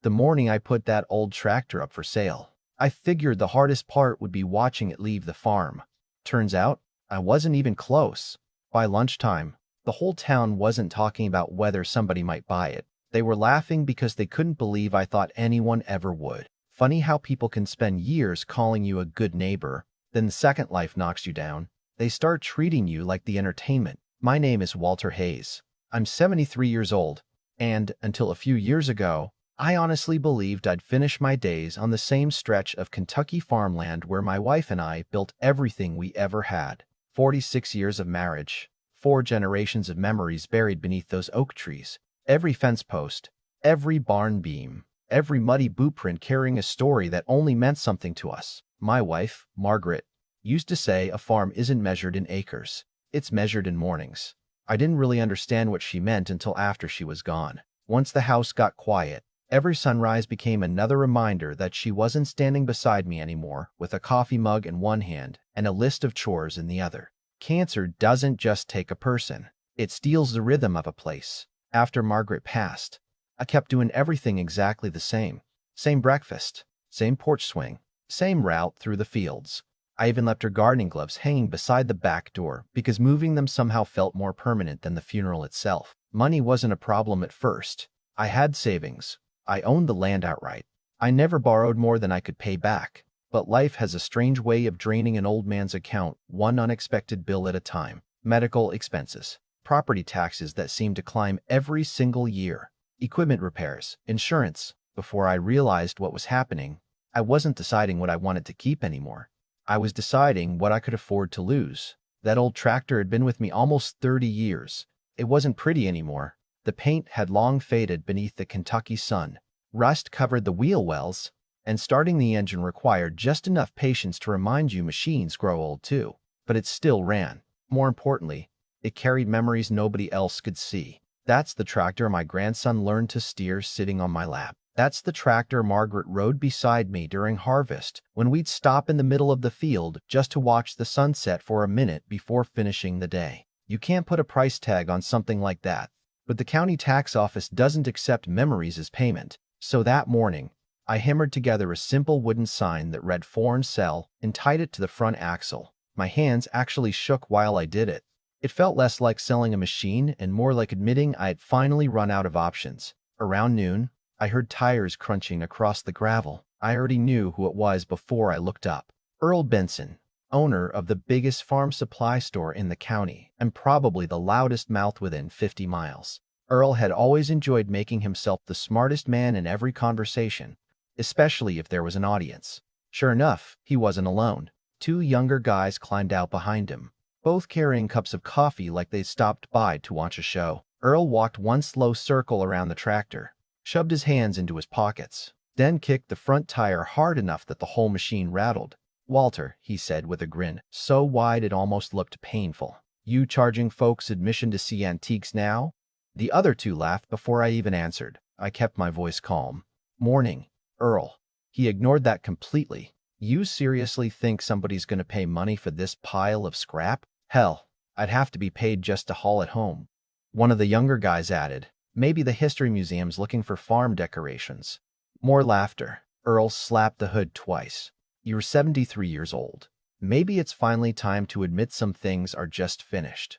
the morning I put that old tractor up for sale. I figured the hardest part would be watching it leave the farm. Turns out, I wasn't even close. By lunchtime, the whole town wasn't talking about whether somebody might buy it. They were laughing because they couldn't believe I thought anyone ever would. Funny how people can spend years calling you a good neighbor, then the second life knocks you down. They start treating you like the entertainment. My name is Walter Hayes. I'm 73 years old, and until a few years ago, I honestly believed I'd finish my days on the same stretch of Kentucky farmland where my wife and I built everything we ever had. 46 years of marriage, 4 generations of memories buried beneath those oak trees. Every fence post, every barn beam, every muddy boot print carrying a story that only meant something to us. My wife, Margaret, used to say a farm isn't measured in acres, it's measured in mornings. I didn't really understand what she meant until after she was gone. Once the house got quiet, every sunrise became another reminder that she wasn't standing beside me anymore with a coffee mug in one hand and a list of chores in the other. Cancer doesn't just take a person, it steals the rhythm of a place. After Margaret passed, I kept doing everything exactly the same. Same breakfast, same porch swing, same route through the fields. I even left her gardening gloves hanging beside the back door because moving them somehow felt more permanent than the funeral itself. Money wasn't a problem at first. I had savings. I owned the land outright. I never borrowed more than I could pay back. But life has a strange way of draining an old man's account, one unexpected bill at a time. Medical expenses, property taxes that seemed to climb every single year, equipment repairs, insurance. Before I realized what was happening, I wasn't deciding what I wanted to keep anymore. I was deciding what I could afford to lose. That old tractor had been with me almost 30 years. It wasn't pretty anymore. The paint had long faded beneath the Kentucky sun. Rust covered the wheel wells, and starting the engine required just enough patience to remind you machines grow old too. But it still ran. More importantly, it carried memories nobody else could see. That's the tractor my grandson learned to steer sitting on my lap. That's the tractor Margaret rode beside me during harvest when we'd stop in the middle of the field just to watch the sunset for a minute before finishing the day. You can't put a price tag on something like that, but the county tax office doesn't accept memories as payment. So that morning, I hammered together a simple wooden sign that read "For Sale" and tied it to the front axle. My hands actually shook while I did it. It felt less like selling a machine and more like admitting I had finally run out of options. Around noon, I heard tires crunching across the gravel. I already knew who it was before I looked up. Earl Benson, owner of the biggest farm supply store in the county and probably the loudest mouth within 50 miles. Earl had always enjoyed making himself the smartest man in every conversation, especially if there was an audience. Sure enough, he wasn't alone. 2 younger guys climbed out behind him, both carrying cups of coffee like they'd stopped by to watch a show. Earl walked one slow circle around the tractor, shoved his hands into his pockets, then kicked the front tire hard enough that the whole machine rattled. "Walter," he said with a grin so wide it almost looked painful, "you charging folks admission to see antiques now?" The other 2 laughed before I even answered. I kept my voice calm. "Morning, Earl." He ignored that completely. "You seriously think somebody's gonna pay money for this pile of scrap? Hell, I'd have to be paid just to haul it home." One of the younger guys added, "Maybe the history museum's looking for farm decorations." More laughter. Earl slapped the hood twice. "You're 73 years old. Maybe it's finally time to admit some things are just finished."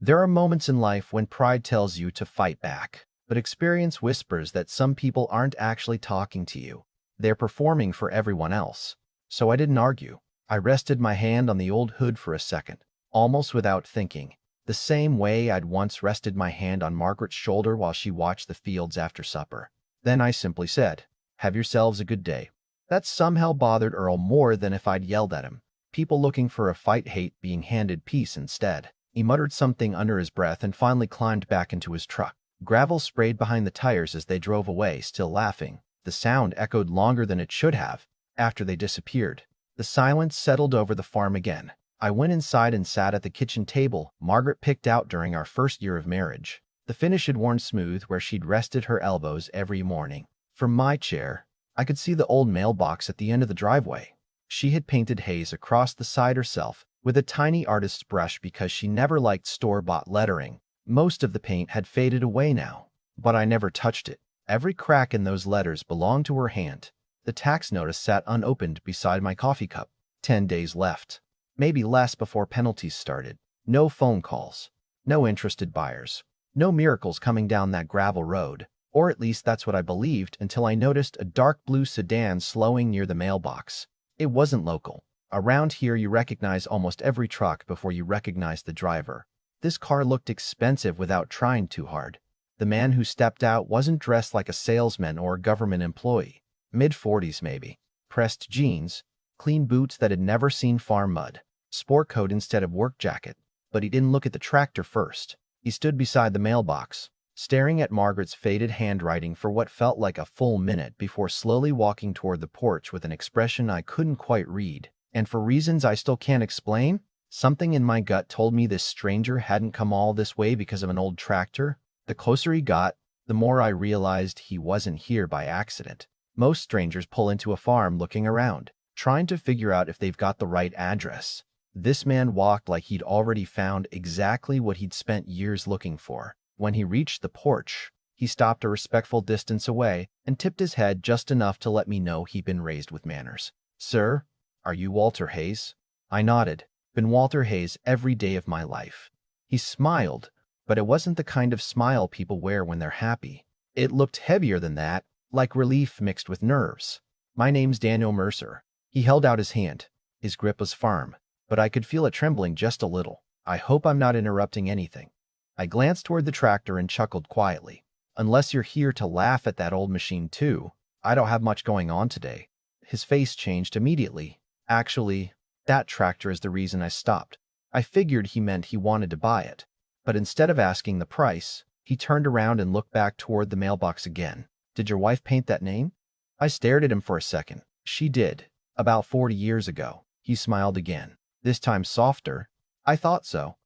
There are moments in life when pride tells you to fight back, but experience whispers that some people aren't actually talking to you. They're performing for everyone else. So I didn't argue. I rested my hand on the old hood for a second, almost without thinking, the same way I'd once rested my hand on Margaret's shoulder while she watched the fields after supper. Then I simply said, "Have yourselves a good day." That somehow bothered Earl more than if I'd yelled at him. People looking for a fight hate being handed peace instead. He muttered something under his breath and finally climbed back into his truck. Gravel sprayed behind the tires as they drove away, still laughing. The sound echoed longer than it should have. After they disappeared, the silence settled over the farm again. I went inside and sat at the kitchen table Margaret picked out during our first year of marriage. The finish had worn smooth where she'd rested her elbows every morning. From my chair, I could see the old mailbox at the end of the driveway. She had painted Hayes across the side herself with a tiny artist's brush because she never liked store-bought lettering. Most of the paint had faded away now, but I never touched it. Every crack in those letters belonged to her hand. The tax notice sat unopened beside my coffee cup. 10 days left. Maybe less before penalties started. No phone calls. No interested buyers. No miracles coming down that gravel road. Or at least that's what I believed until I noticed a dark blue sedan slowing near the mailbox. It wasn't local. Around here you recognize almost every truck before you recognize the driver. This car looked expensive without trying too hard. The man who stepped out wasn't dressed like a salesman or a government employee. Mid-40s maybe. Pressed jeans, clean boots that had never seen farm mud, sport coat instead of work jacket. But he didn't look at the tractor first. He stood beside the mailbox, staring at Margaret's faded handwriting for what felt like a full minute before slowly walking toward the porch with an expression I couldn't quite read. And for reasons I still can't explain, something in my gut told me this stranger hadn't come all this way because of an old tractor. The closer he got, the more I realized he wasn't here by accident. Most strangers pull into a farm looking around, trying to figure out if they've got the right address. This man walked like he'd already found exactly what he'd spent years looking for. When he reached the porch, he stopped a respectful distance away and tipped his head just enough to let me know he'd been raised with manners. "Sir, are you Walter Hayes?" I nodded. "Been Walter Hayes every day of my life." He smiled, but it wasn't the kind of smile people wear when they're happy. It looked heavier than that, like relief mixed with nerves. "My name's Daniel Mercer." He held out his hand. His grip was firm, but I could feel it trembling just a little. "I hope I'm not interrupting anything." I glanced toward the tractor and chuckled quietly. "Unless you're here to laugh at that old machine too, I don't have much going on today." His face changed immediately. "Actually, that tractor is the reason I stopped." I figured he meant he wanted to buy it. But instead of asking the price, he turned around and looked back toward the mailbox again. "Did your wife paint that name?" I stared at him for a second. "She did. About 40 years ago." He smiled again, this time softer. "I thought so."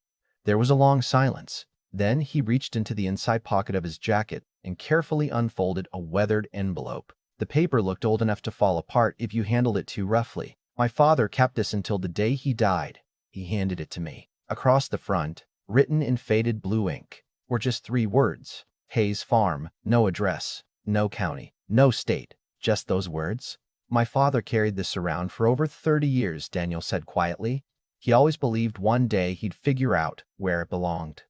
There was a long silence. Then he reached into the inside pocket of his jacket and carefully unfolded a weathered envelope. The paper looked old enough to fall apart if you handled it too roughly. "My father kept this until the day he died." He handed it to me. Across the front, written in faded blue ink, were just 3 words. Hayes Farm. No address, no county, no state. Just those words. "My father carried this around for over 30 years, Daniel said quietly. He always believed one day he'd figure out where it belonged."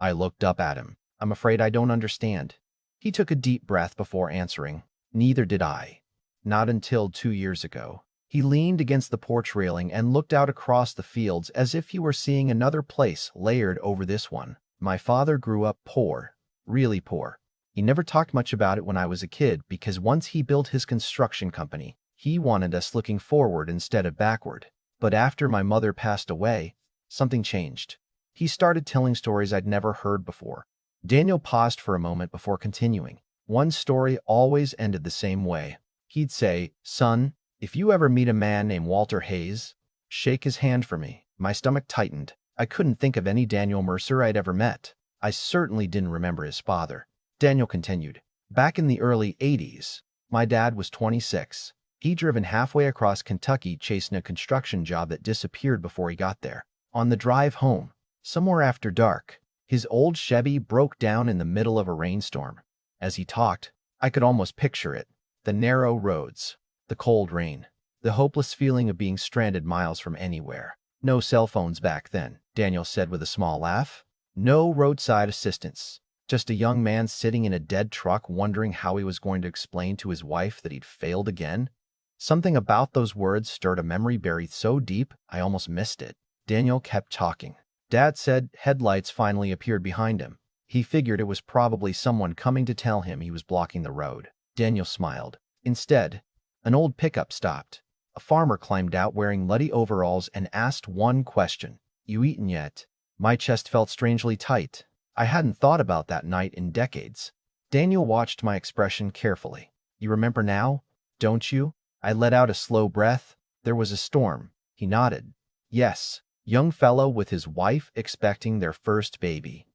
I looked up at him. "I'm afraid I don't understand." He took a deep breath before answering. "Neither did I. Not until 2 years ago." He leaned against the porch railing and looked out across the fields as if he were seeing another place layered over this one. "My father grew up poor, really poor. He never talked much about it when I was a kid because once he built his construction company, he wanted us looking forward instead of backward. But after my mother passed away, something changed. He started telling stories I'd never heard before." Daniel paused for a moment before continuing. "One story always ended the same way. He'd say, 'Son, if you ever meet a man named Walter Hayes, shake his hand for me.'" My stomach tightened. I couldn't think of any Daniel Mercer I'd ever met. I certainly didn't remember his father. Daniel continued. "Back in the early 80s, my dad was 26. He'd driven halfway across Kentucky chasing a construction job that disappeared before he got there. On the drive home, somewhere after dark, his old Chevy broke down in the middle of a rainstorm. As he talked, I could almost picture it. The narrow roads, the cold rain, the hopeless feeling of being stranded miles from anywhere. No cell phones back then," Daniel said with a small laugh. "No roadside assistance. Just a young man sitting in a dead truck wondering how he was going to explain to his wife that he'd failed again." Something about those words stirred a memory buried so deep I almost missed it. Daniel kept talking. "Dad said headlights finally appeared behind him. He figured it was probably someone coming to tell him he was blocking the road." Daniel smiled. Instead, an old pickup stopped. A farmer climbed out wearing muddy overalls and asked one question. "You eaten yet?" My chest felt strangely tight. I hadn't thought about that night in decades. Daniel watched my expression carefully. "You remember now, don't you?" I let out a slow breath. "There was a storm." He nodded. "Yes, young fellow with his wife expecting their first baby."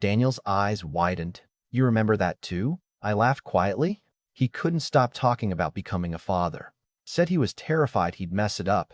Daniel's eyes widened. "You remember that too?" I laughed quietly. He couldn't stop talking about becoming a father. Said he was terrified he'd mess it up.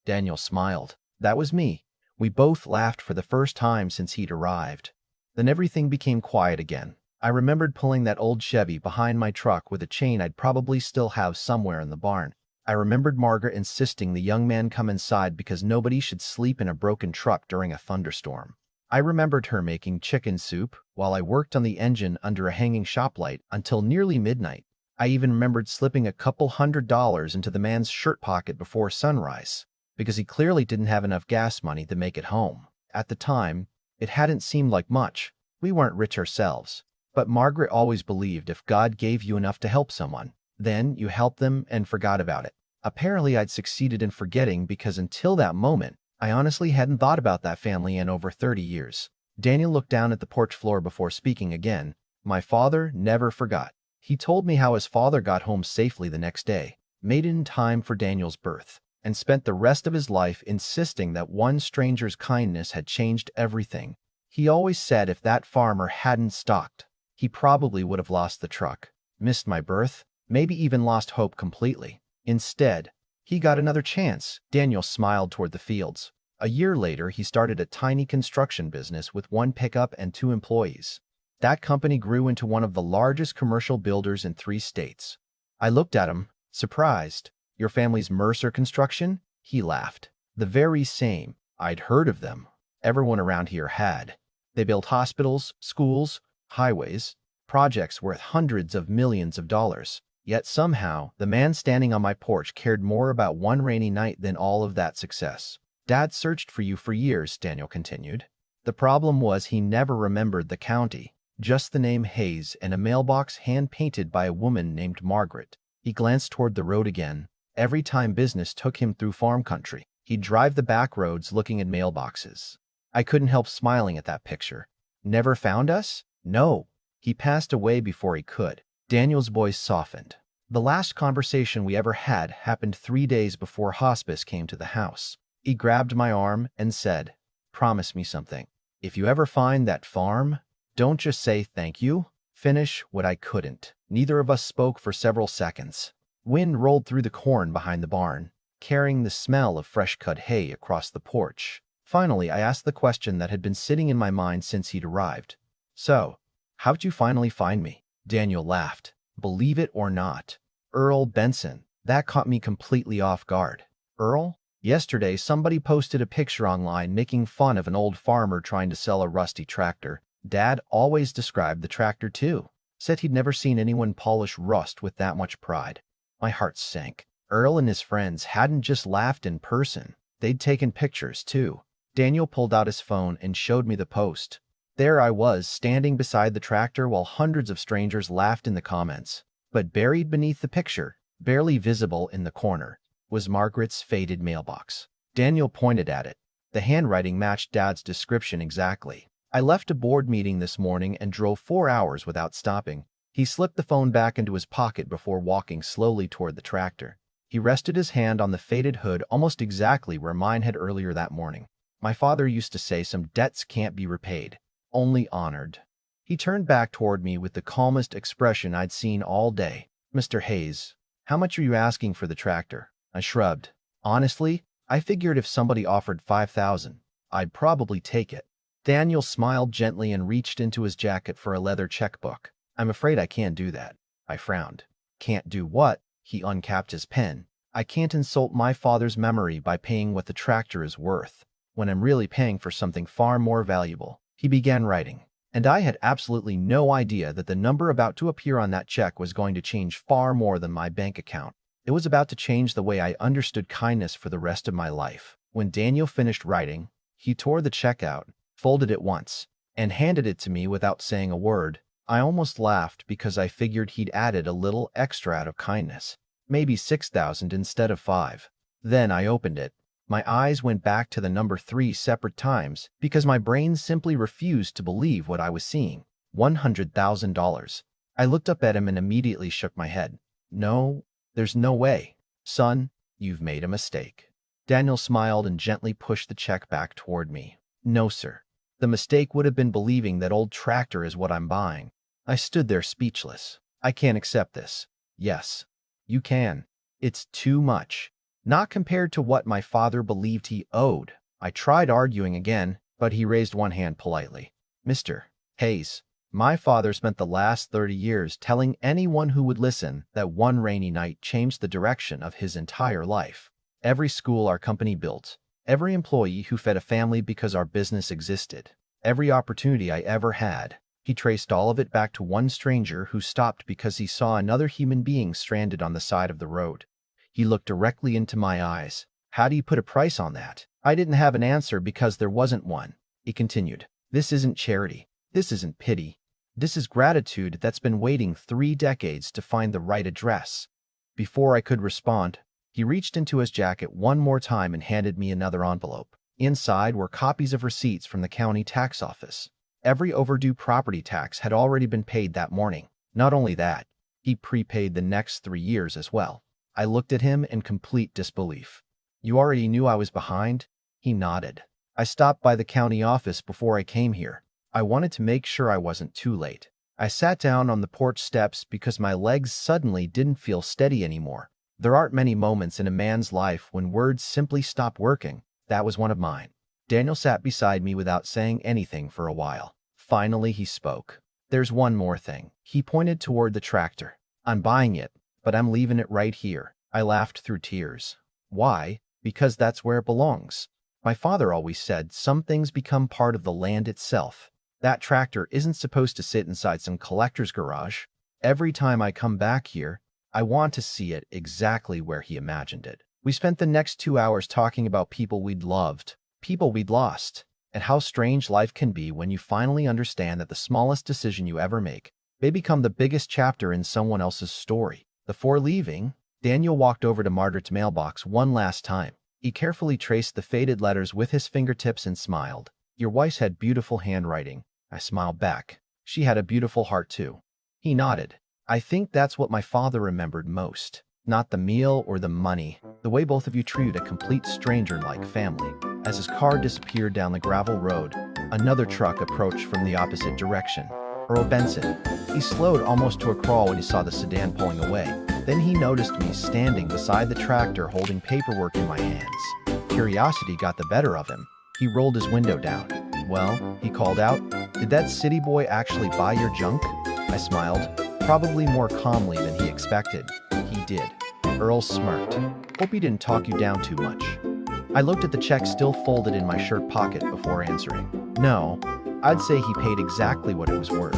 Daniel smiled. "That was me." We both laughed for the first time since he'd arrived. Then everything became quiet again. I remembered pulling that old Chevy behind my truck with a chain I'd probably still have somewhere in the barn. I remembered Margaret insisting the young man come inside because nobody should sleep in a broken truck during a thunderstorm. I remembered her making chicken soup while I worked on the engine under a hanging shop light until nearly midnight. I even remembered slipping a couple $100 into the man's shirt pocket before sunrise, because he clearly didn't have enough gas money to make it home. At the time, it hadn't seemed like much. We weren't rich ourselves. But Margaret always believed if God gave you enough to help someone, then you helped them and forgot about it. Apparently, I'd succeeded in forgetting because until that moment, I honestly hadn't thought about that family in over 30 years. Daniel looked down at the porch floor before speaking again. My father never forgot. He told me how his father got home safely the next day, made it in time for Daniel's birth, and spent the rest of his life insisting that one stranger's kindness had changed everything. He always said if that farmer hadn't stocked, he probably would have lost the truck, missed my birth, maybe even lost hope completely. Instead, he got another chance. Daniel smiled toward the fields. A year later, he started a tiny construction business with one pickup and 2 employees. That company grew into one of the largest commercial builders in 3 states. I looked at him, surprised. Your family's Mercer Construction? He laughed. The very same. I'd heard of them. Everyone around here had. They built hospitals, schools, highways, projects worth hundreds of millions of dollars. Yet somehow, the man standing on my porch cared more about one rainy night than all of that success. Dad searched for you for years, Daniel continued. The problem was he never remembered the county, just the name Hayes and a mailbox hand-painted by a woman named Margaret. He glanced toward the road again. Every time business took him through farm country, he'd drive the back roads looking at mailboxes. I couldn't help smiling at that picture. Never found us? No. He passed away before he could. Daniel's voice softened. The last conversation we ever had happened 3 days before hospice came to the house. He grabbed my arm and said, "Promise me something. If you ever find that farm, don't just say thank you. Finish what I couldn't." Neither of us spoke for several seconds. Wind rolled through the corn behind the barn, carrying the smell of fresh-cut hay across the porch. Finally, I asked the question that had been sitting in my mind since he'd arrived. "So, how'd you finally find me?" Daniel laughed. "Believe it or not, Earl Benson." That caught me completely off guard. Earl? Yesterday, somebody posted a picture online making fun of an old farmer trying to sell a rusty tractor. Dad always described the tractor too. Said he'd never seen anyone polish rust with that much pride. My heart sank. Earl and his friends hadn't just laughed in person. They'd taken pictures too. Daniel pulled out his phone and showed me the post. There I was, standing beside the tractor while hundreds of strangers laughed in the comments. But buried beneath the picture, barely visible in the corner, was Margaret's faded mailbox. Daniel pointed at it. The handwriting matched Dad's description exactly. I left a board meeting this morning and drove 4 hours without stopping. He slipped the phone back into his pocket before walking slowly toward the tractor. He rested his hand on the faded hood almost exactly where mine had earlier that morning. My father used to say some debts can't be repaid, only honored. He turned back toward me with the calmest expression I'd seen all day. "Mr. Hayes, how much are you asking for the tractor?" I shrugged. Honestly, I figured if somebody offered $5,000, I'd probably take it. Daniel smiled gently and reached into his jacket for a leather checkbook. "I'm afraid I can't do that." I frowned. "Can't do what?" He uncapped his pen. "I can't insult my father's memory by paying what the tractor is worth, when I'm really paying for something far more valuable." He began writing, and I had absolutely no idea that the number about to appear on that check was going to change far more than my bank account. It was about to change the way I understood kindness for the rest of my life. When Daniel finished writing, he tore the check out, folded it once, and handed it to me without saying a word. I almost laughed because I figured he'd added a little extra out of kindness, maybe 6,000 instead of 5. Then I opened it. My eyes went back to the number 3 separate times because my brain simply refused to believe what I was seeing. $100,000. I looked up at him and immediately shook my head. "No, there's no way. Son, you've made a mistake." Daniel smiled and gently pushed the check back toward me. "No, sir. The mistake would have been believing that old tractor is what I'm buying." I stood there speechless. "I can't accept this." "Yes, you can. It's too much. Not compared to what my father believed he owed." I tried arguing again, but he raised one hand politely. "Mr. Hayes, My father spent the last 30 years telling anyone who would listen that one rainy night changed the direction of his entire life. Every school our company built, every employee who fed a family because our business existed, every opportunity I ever had, he traced all of it back to one stranger who stopped because he saw another human being stranded on the side of the road. He looked directly into my eyes. How do you put a price on that? I didn't have an answer because there wasn't one. He continued, this isn't charity. This isn't pity. This is gratitude that's been waiting 3 decades to find the right address. Before I could respond, he reached into his jacket one more time and handed me another envelope. Inside were copies of receipts from the county tax office. Every overdue property tax had already been paid that morning. Not only that, he prepaid the next 3 years as well. I looked at him in complete disbelief. You already knew I was behind? He nodded. I stopped by the county office before I came here. I wanted to make sure I wasn't too late. I sat down on the porch steps because my legs suddenly didn't feel steady anymore. There aren't many moments in a man's life when words simply stop working. That was one of mine. Daniel sat beside me without saying anything for a while. Finally, he spoke. There's one more thing. He pointed toward the tractor. I'm buying it, but I'm leaving it right here. I laughed through tears. Why? Because that's where it belongs. My father always said some things become part of the land itself. That tractor isn't supposed to sit inside some collector's garage. Every time I come back here, I want to see it exactly where he imagined it. We spent the next 2 hours talking about people we'd loved, people we'd lost, and how strange life can be when you finally understand that the smallest decision you ever make may become the biggest chapter in someone else's story. Before leaving, Daniel walked over to Margaret's mailbox one last time. He carefully traced the faded letters with his fingertips and smiled. Your wife had beautiful handwriting. I smiled back. She had a beautiful heart too. He nodded. I think that's what my father remembered most. Not the meal or the money, the way both of you treated a complete stranger like family. As his car disappeared down the gravel road, another truck approached from the opposite direction. Earl Benson. He slowed almost to a crawl when he saw the sedan pulling away. Then he noticed me standing beside the tractor holding paperwork in my hands. Curiosity got the better of him. He rolled his window down. Well, he called out, did that city boy actually buy your junk? I smiled, probably more calmly than he expected. He did. Earl smirked. Hope he didn't talk you down too much. I looked at the check still folded in my shirt pocket before answering. No, I'd say he paid exactly what it was worth.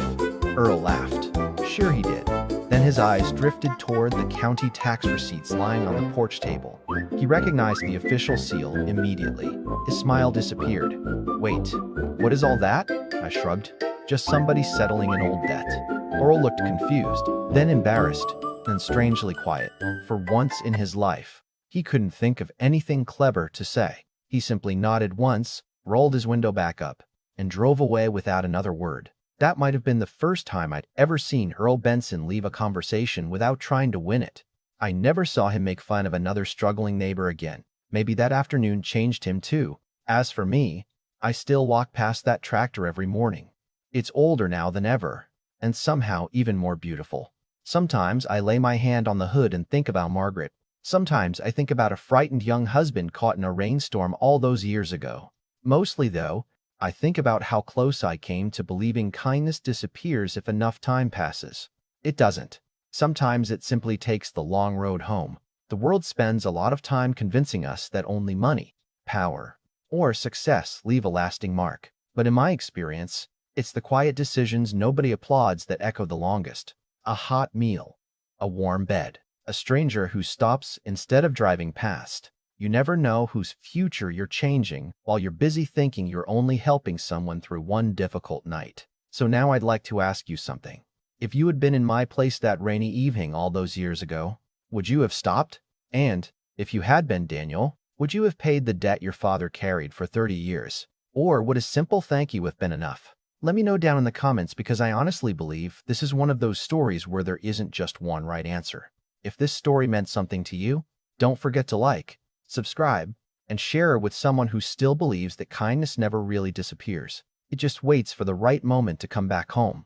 Earl laughed. Sure he did. Then his eyes drifted toward the county tax receipts lying on the porch table. He recognized the official seal immediately. His smile disappeared. Wait, what is all that? I shrugged. Just somebody settling an old debt. Earl looked confused, then embarrassed, then strangely quiet. For once in his life, he couldn't think of anything clever to say. He simply nodded once, rolled his window back up, and drove away without another word. That might have been the first time I'd ever seen Earl Benson leave a conversation without trying to win it. I never saw him make fun of another struggling neighbor again. Maybe that afternoon changed him too. As for me, I still walk past that tractor every morning. It's older now than ever, and somehow even more beautiful. Sometimes I lay my hand on the hood and think about Margaret. Sometimes I think about a frightened young husband caught in a rainstorm all those years ago. Mostly, though, I think about how close I came to believing kindness disappears if enough time passes. It doesn't. Sometimes it simply takes the long road home. The world spends a lot of time convincing us that only money, power, or success leave a lasting mark. But in my experience, it's the quiet decisions nobody applauds that echo the longest. A hot meal, a warm bed, a stranger who stops instead of driving past. You never know whose future you're changing while you're busy thinking you're only helping someone through one difficult night. So now I'd like to ask you something. If you had been in my place that rainy evening all those years ago, would you have stopped? And, if you had been Daniel, would you have paid the debt your father carried for 30 years? Or would a simple thank you have been enough? Let me know down in the comments because I honestly believe this is one of those stories where there isn't just one right answer. If this story meant something to you, don't forget to like, subscribe, and share it with someone who still believes that kindness never really disappears. It just waits for the right moment to come back home.